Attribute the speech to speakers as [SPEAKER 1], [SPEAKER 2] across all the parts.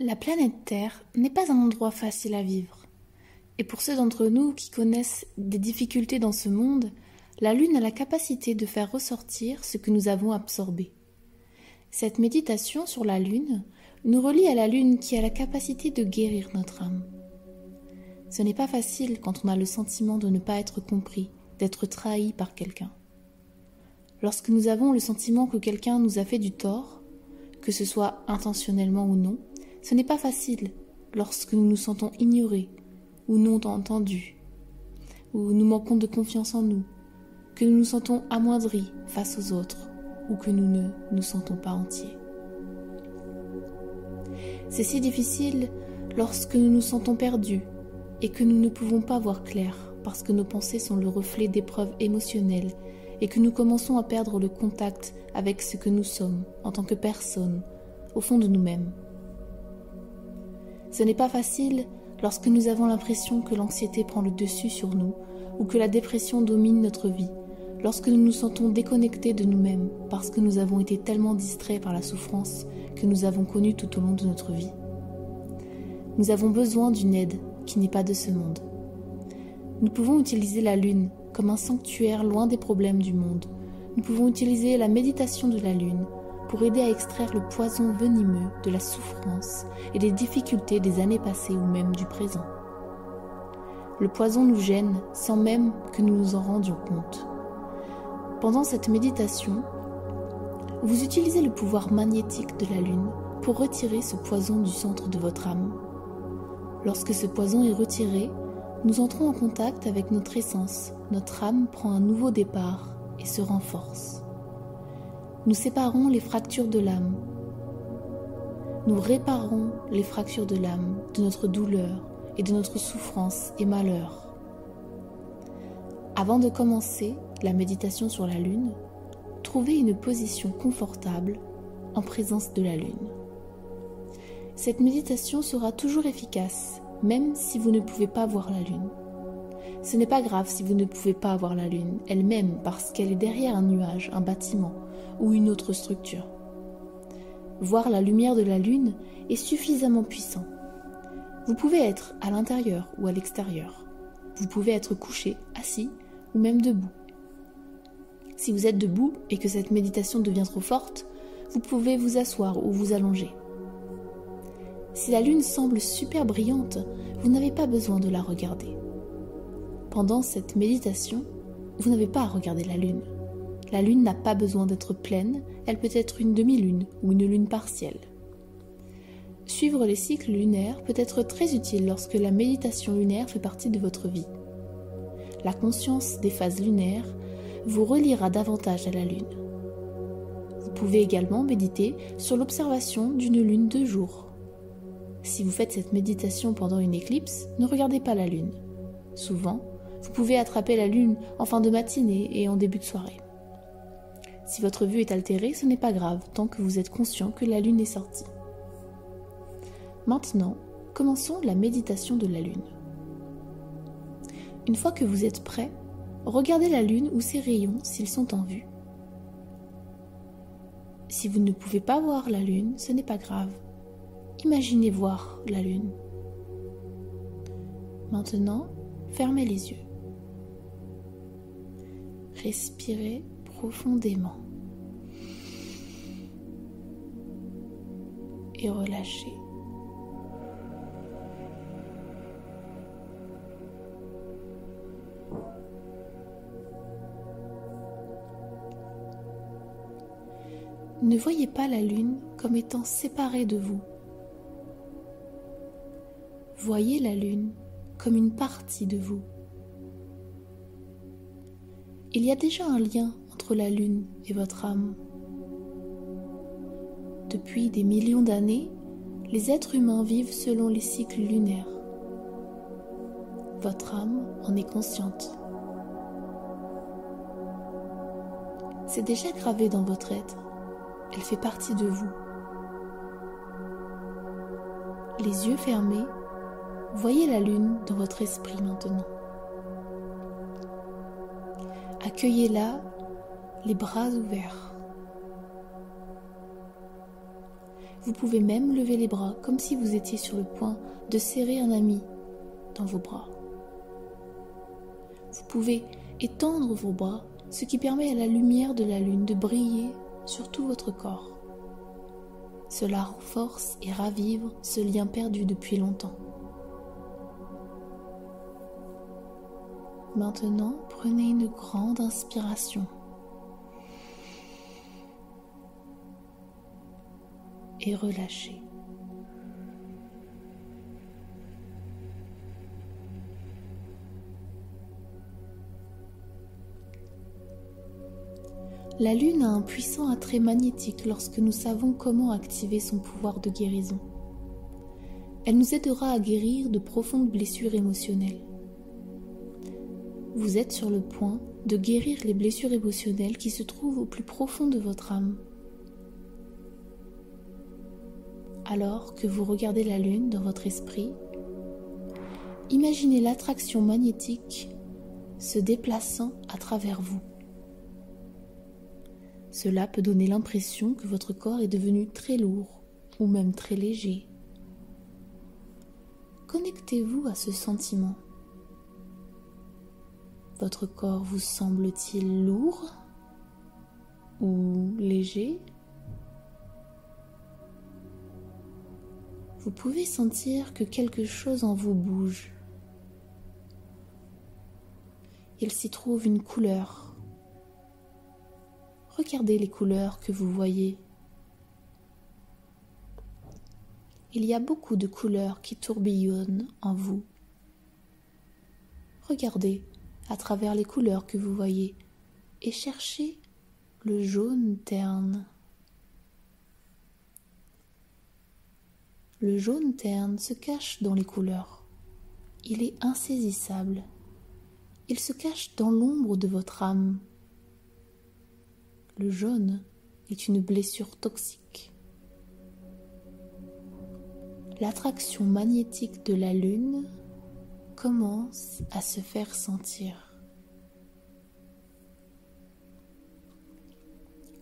[SPEAKER 1] La planète Terre n'est pas un endroit facile à vivre. Et pour ceux d'entre nous qui connaissent des difficultés dans ce monde, la Lune a la capacité de faire ressortir ce que nous avons absorbé. Cette méditation sur la Lune nous relie à la Lune qui a la capacité de guérir notre âme. Ce n'est pas facile quand on a le sentiment de ne pas être compris, d'être trahi par quelqu'un. Lorsque nous avons le sentiment que quelqu'un nous a fait du tort, que ce soit intentionnellement ou non, ce n'est pas facile lorsque nous nous sentons ignorés ou non entendus, ou nous manquons de confiance en nous, que nous nous sentons amoindris face aux autres ou que nous ne nous sentons pas entiers. C'est si difficile lorsque nous nous sentons perdus et que nous ne pouvons pas voir clair parce que nos pensées sont le reflet d'épreuves émotionnelles et que nous commençons à perdre le contact avec ce que nous sommes en tant que personne, au fond de nous-mêmes. Ce n'est pas facile lorsque nous avons l'impression que l'anxiété prend le dessus sur nous ou que la dépression domine notre vie, lorsque nous nous sentons déconnectés de nous-mêmes parce que nous avons été tellement distraits par la souffrance que nous avons connue tout au long de notre vie. Nous avons besoin d'une aide qui n'est pas de ce monde. Nous pouvons utiliser la Lune comme un sanctuaire loin des problèmes du monde. Nous pouvons utiliser la méditation de la Lune pour aider à extraire le poison venimeux de la souffrance et des difficultés des années passées ou même du présent. Le poison nous gêne sans même que nous nous en rendions compte. Pendant cette méditation, vous utilisez le pouvoir magnétique de la Lune pour retirer ce poison du centre de votre âme. Lorsque ce poison est retiré, nous entrons en contact avec notre essence, notre âme prend un nouveau départ et se renforce. Nous séparons les fractures de l'âme. Nous réparons les fractures de l'âme, de notre douleur et de notre souffrance et malheur. Avant de commencer la méditation sur la Lune, trouvez une position confortable en présence de la Lune. Cette méditation sera toujours efficace, même si vous ne pouvez pas voir la Lune. Ce n'est pas grave si vous ne pouvez pas voir la Lune elle-même parce qu'elle est derrière un nuage, un bâtiment ou une autre structure. Voir la lumière de la Lune est suffisamment puissant. Vous pouvez être à l'intérieur ou à l'extérieur. Vous pouvez être couché, assis ou même debout. Si vous êtes debout et que cette méditation devient trop forte, vous pouvez vous asseoir ou vous allonger. Si la Lune semble super brillante, vous n'avez pas besoin de la regarder. Pendant cette méditation, vous n'avez pas à regarder la Lune. La Lune n'a pas besoin d'être pleine, elle peut être une demi-lune ou une lune partielle. Suivre les cycles lunaires peut être très utile lorsque la méditation lunaire fait partie de votre vie. La conscience des phases lunaires vous reliera davantage à la Lune. Vous pouvez également méditer sur l'observation d'une lune de jour. Si vous faites cette méditation pendant une éclipse, ne regardez pas la Lune. Souvent, vous pouvez attraper la Lune en fin de matinée et en début de soirée. Si votre vue est altérée, ce n'est pas grave tant que vous êtes conscient que la Lune est sortie. Maintenant, commençons la méditation de la Lune. Une fois que vous êtes prêt, regardez la Lune ou ses rayons s'ils sont en vue. Si vous ne pouvez pas voir la Lune, ce n'est pas grave. Imaginez voir la Lune. Maintenant, fermez les yeux. Respirez profondément. Et relâchez. Ne voyez pas la Lune comme étant séparée de vous. Voyez la Lune comme une partie de vous. Il y a déjà un lien entre la Lune et votre âme. Depuis des millions d'années, les êtres humains vivent selon les cycles lunaires. Votre âme en est consciente. C'est déjà gravé dans votre être. Elle fait partie de vous. Les yeux fermés, voyez la Lune dans votre esprit maintenant. Accueillez-la, les bras ouverts. Vous pouvez même lever les bras comme si vous étiez sur le point de serrer un ami dans vos bras. Vous pouvez étendre vos bras, ce qui permet à la lumière de la lune de briller sur tout votre corps. Cela renforce et ravive ce lien perdu depuis longtemps. Maintenant, prenez une grande inspiration et relâchez. La Lune a un puissant attrait magnétique lorsque nous savons comment activer son pouvoir de guérison. Elle nous aidera à guérir de profondes blessures émotionnelles. Vous êtes sur le point de guérir les blessures émotionnelles qui se trouvent au plus profond de votre âme. Alors que vous regardez la Lune dans votre esprit, imaginez l'attraction magnétique se déplaçant à travers vous. Cela peut donner l'impression que votre corps est devenu très lourd ou même très léger. Connectez-vous à ce sentiment. Votre corps vous semble-t-il lourd ou léger? Vous pouvez sentir que quelque chose en vous bouge. Il s'y trouve une couleur. Regardez les couleurs que vous voyez. Il y a beaucoup de couleurs qui tourbillonnent en vous. Regardez à travers les couleurs que vous voyez et cherchez le jaune terne. Le jaune terne se cache dans les couleurs. Il est insaisissable. Il se cache dans l'ombre de votre âme. Le jaune est une blessure toxique. L'attraction magnétique de la Lune commence à se faire sentir.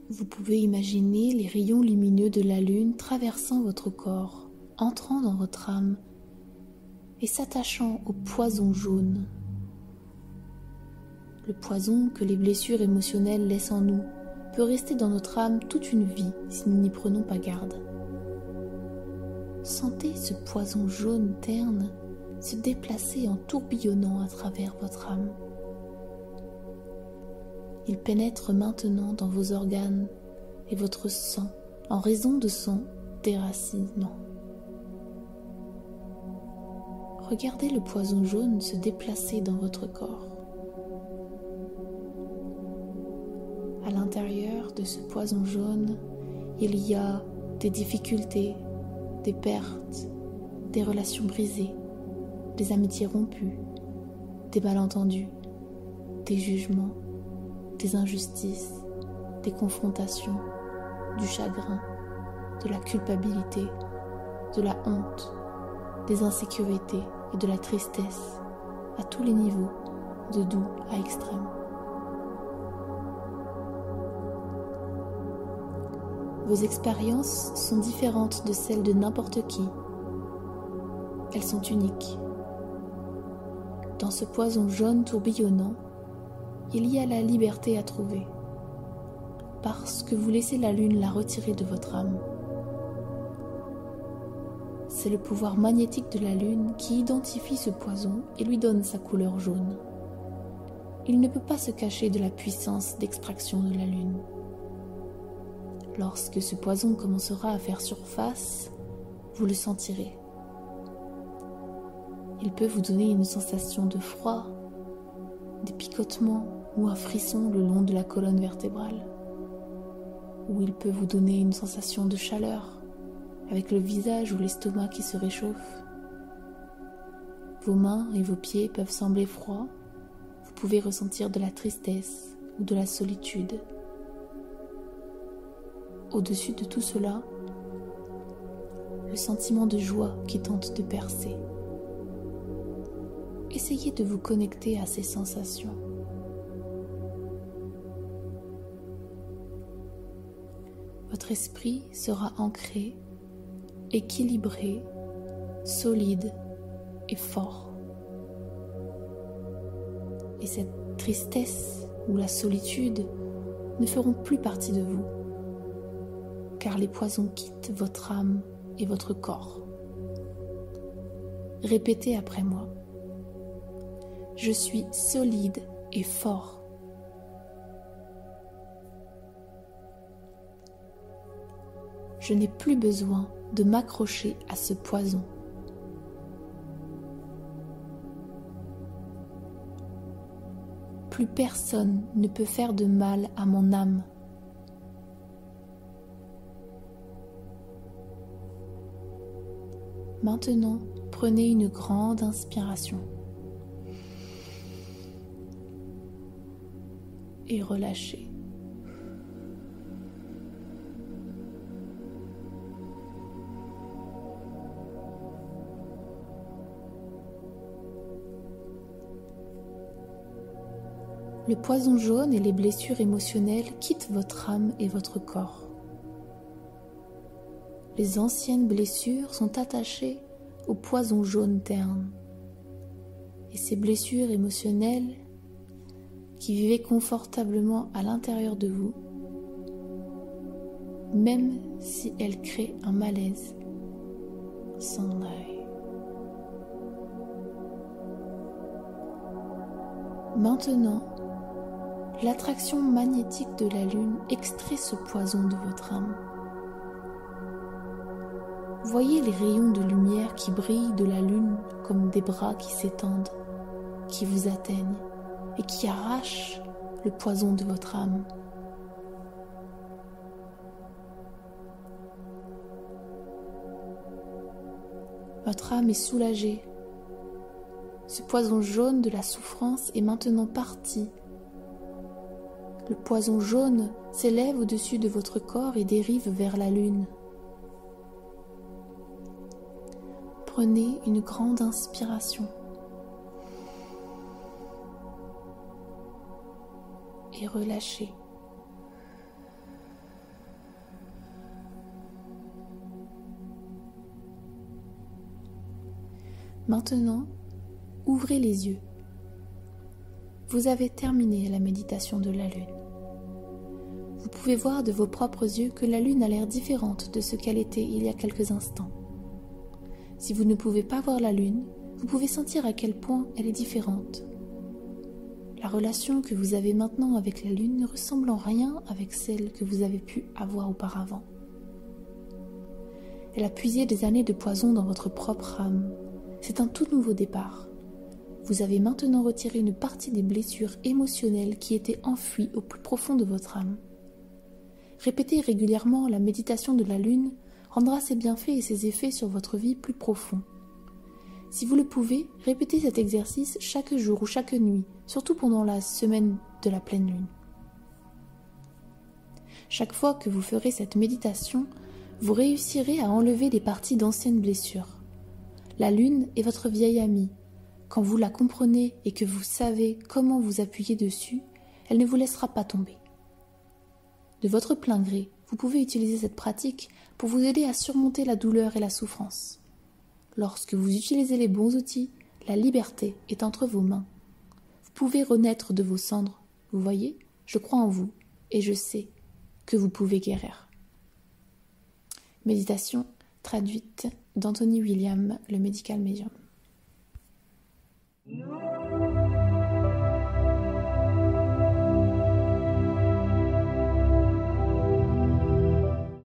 [SPEAKER 1] Vous pouvez imaginer les rayons lumineux de la Lune traversant votre corps, entrant dans votre âme et s'attachant au poison jaune. Le poison que les blessures émotionnelles laissent en nous peut rester dans notre âme toute une vie si nous n'y prenons pas garde. Sentez ce poison jaune terne se déplacer en tourbillonnant à travers votre âme. Il pénètre maintenant dans vos organes et votre sang en raison de son déracinement. Regardez le poison jaune se déplacer dans votre corps. À l'intérieur de ce poison jaune, il y a des difficultés, des pertes, des relations brisées, des amitiés rompues, des malentendus, des jugements, des injustices, des confrontations, du chagrin, de la culpabilité, de la honte, des insécurités et de la tristesse, à tous les niveaux, de doux à extrême. Vos expériences sont différentes de celles de n'importe qui. Elles sont uniques. Dans ce poison jaune tourbillonnant, il y a la liberté à trouver, parce que vous laissez la Lune la retirer de votre âme. C'est le pouvoir magnétique de la Lune qui identifie ce poison et lui donne sa couleur jaune. Il ne peut pas se cacher de la puissance d'extraction de la Lune. Lorsque ce poison commencera à faire surface, vous le sentirez. Il peut vous donner une sensation de froid, des picotements ou un frisson le long de la colonne vertébrale. Ou il peut vous donner une sensation de chaleur, avec le visage ou l'estomac qui se réchauffe. Vos mains et vos pieds peuvent sembler froids. Vous pouvez ressentir de la tristesse ou de la solitude. Au-dessus de tout cela, le sentiment de joie qui tente de percer. Essayez de vous connecter à ces sensations. Votre esprit sera ancré équilibré, solide et fort. Et cette tristesse ou la solitude ne feront plus partie de vous, car les poisons quittent votre âme et votre corps. Répétez après moi. Je suis solide et fort. Je n'ai plus besoin de m'accrocher à ce poison. Plus personne ne peut faire de mal à mon âme. Maintenant, prenez une grande inspiration et relâchez. Le poison jaune et les blessures émotionnelles quittent votre âme et votre corps. Les anciennes blessures sont attachées au poison jaune terne. Et ces blessures émotionnelles qui vivaient confortablement à l'intérieur de vous, même si elles créent un malaise, s'en aillent. Maintenant, l'attraction magnétique de la Lune extrait ce poison de votre âme. Voyez les rayons de lumière qui brillent de la Lune comme des bras qui s'étendent, qui vous atteignent et qui arrachent le poison de votre âme. Votre âme est soulagée. Ce poison jaune de la souffrance est maintenant parti. Le poison jaune s'élève au-dessus de votre corps et dérive vers la Lune. Prenez une grande inspiration et relâchez. Maintenant, ouvrez les yeux. Vous avez terminé la méditation de la Lune. Vous pouvez voir de vos propres yeux que la Lune a l'air différente de ce qu'elle était il y a quelques instants. Si vous ne pouvez pas voir la Lune, vous pouvez sentir à quel point elle est différente. La relation que vous avez maintenant avec la Lune ne ressemble en rien avec celle que vous avez pu avoir auparavant. Elle a puisé des années de poison dans votre propre âme. C'est un tout nouveau départ. Vous avez maintenant retiré une partie des blessures émotionnelles qui étaient enfouies au plus profond de votre âme. Répéter régulièrement la méditation de la Lune rendra ses bienfaits et ses effets sur votre vie plus profonds. Si vous le pouvez, répétez cet exercice chaque jour ou chaque nuit, surtout pendant la semaine de la pleine lune. Chaque fois que vous ferez cette méditation, vous réussirez à enlever des parties d'anciennes blessures. La Lune est votre vieille amie. Quand vous la comprenez et que vous savez comment vous appuyer dessus, elle ne vous laissera pas tomber. De votre plein gré, vous pouvez utiliser cette pratique pour vous aider à surmonter la douleur et la souffrance. Lorsque vous utilisez les bons outils, la liberté est entre vos mains. Vous pouvez renaître de vos cendres. Vous voyez, je crois en vous et je sais que vous pouvez guérir. Méditation traduite d'Anthony William, le Medical Medium.